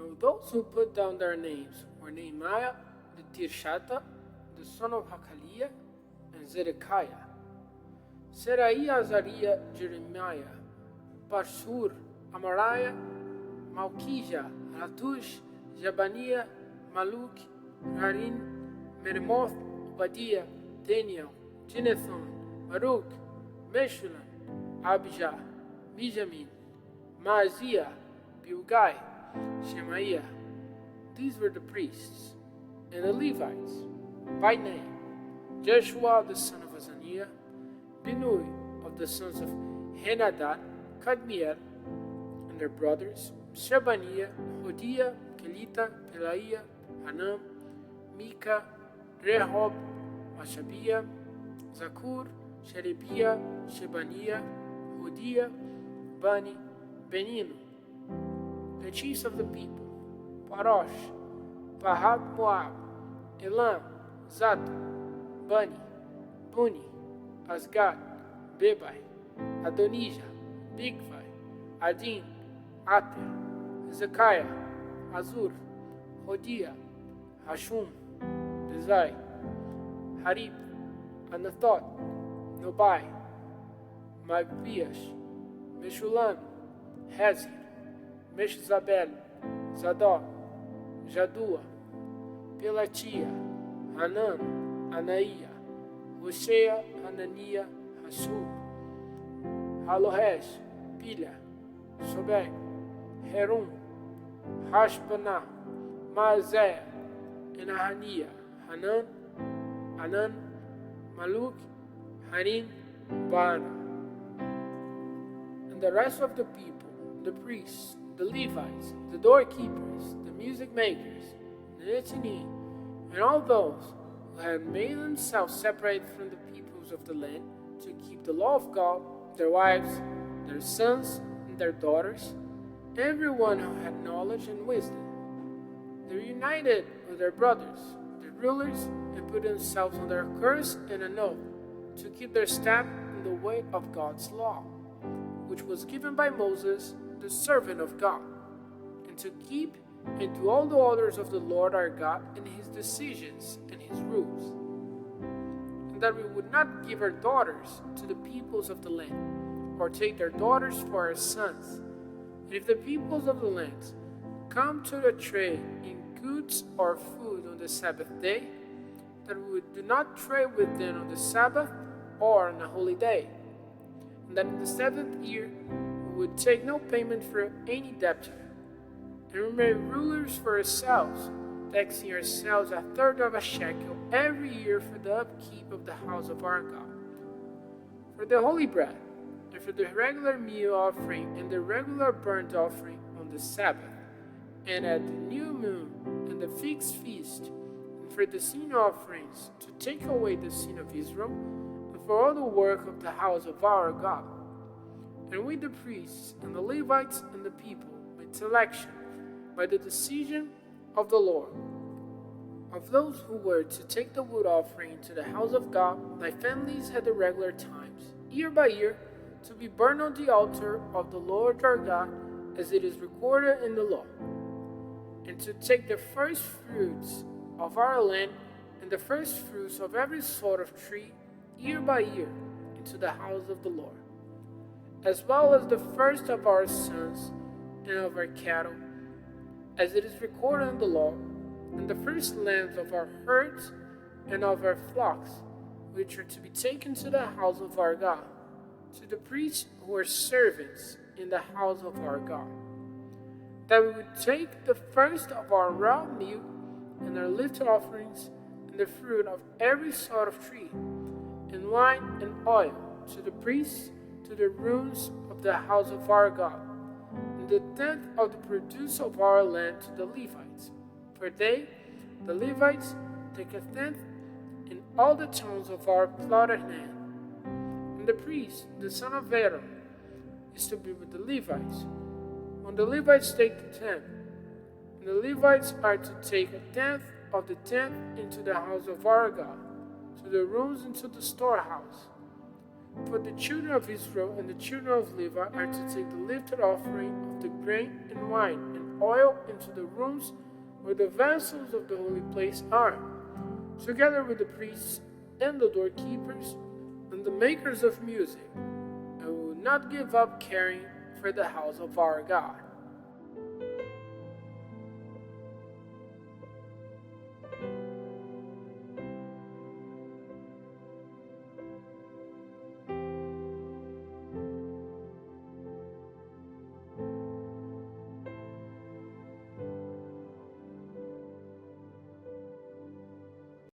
Now those who put down their names were Nehemiah the Tirshata, the son of Hakaliah, and Zedekiah, Seraiah, Azariah, Jeremiah, Pashur, Amariah, Malchijah, Hatush, Jabaniah, Maluk, Harin, Meremoth, Obadiah, Daniel, Ginethon, Baruch, Meshullam, Abijah, Benjamin, Maaziah, Bilgai, Shemaiah. These were the priests. And the Levites, by name, Joshua the son of Azaniah, Binui of the sons of Henadad, Kadmiel, and their brothers, Shebaniah, Hodiah, Kelita, Pelaiah, Hanam, Micah, Rehob, Mashabiah, Zakur, Sherebiah, Shebaniah, Hodiah, Bani, Beninu, the chiefs of the people, Parosh, Pahat Moab, Elam, Zato, Bani, Buni, Asgad, Bebai, Adonijah, Bigvai, Adin, Ater, Hezekiah, Azur, Hodiah, Hashum, Bezai, Harib, Anathoth, Nobai, Magbiash, Meshullam, Hezir, Meshzabel, Zadok, Jadua, Pelatia, Hanan, Anaiah, Hosea, Hananiah, Hashub, Halohesh, Pila, Sobek, Herum, Hashbanah, Maazeh, and Ahaniah, Hanan, Anan, Maluk, Harim, Baana. And the rest of the people, the priests, the Levites, the doorkeepers, the music makers, the Netini, and all those who had made themselves separate from the peoples of the land to keep the law of God, their wives, their sons, and their daughters, everyone who had knowledge and wisdom. They were united with their brothers, the rulers, and put themselves under a curse and an oath to keep their step in the way of God's law, which was given by Moses, the servant of God, and to keep and do all the orders of the Lord our God and his decisions and his rules, and that we would not give our daughters to the peoples of the land, or take their daughters for our sons. And if the peoples of the land come to the trade in goods or food on the Sabbath day, that we do not trade with them on the Sabbath or on a holy day, and that in the seventh year we would take no payment for any debtor, and we made rulers for ourselves, taxing ourselves a third of a shekel every year for the upkeep of the house of our God, for the holy bread, and for the regular meal offering and the regular burnt offering on the Sabbath, and at the new moon and the fixed feast, and for the sin offerings to take away the sin of Israel, and for all the work of the house of our God. And we the priests and the Levites and the people made selection by the decision of the Lord of those who were to take the wood offering to the house of God. Thy families had the regular times, year by year, to be burned on the altar of the Lord our God, as it is recorded in the law, and to take the first fruits of our land and the first fruits of every sort of tree, year by year, into the house of the Lord, as well as the first of our sons and of our cattle, as it is recorded in the law, and the first lambs of our herds and of our flocks, which are to be taken to the house of our God, to the priests who are servants in the house of our God, that we would take the first of our raw meat and our lifted offerings, and the fruit of every sort of tree, and wine and oil, to the priests, to the rooms of the house of our God, and the tenth of the produce of our land to the Levites. For they, the Levites, take a tenth in all the towns of our plotted land. And the priest, the son of Aaron, is to be with the Levites. When the Levites take the tenth, and the Levites are to take a tenth of the tenth into the house of our God, to the rooms into the storehouse. For the children of Israel and the children of Levi are to take the lifted offering of the grain and wine and oil into the rooms where the vessels of the holy place are, together with the priests and the doorkeepers and the makers of music, and we will not give up caring for the house of our God.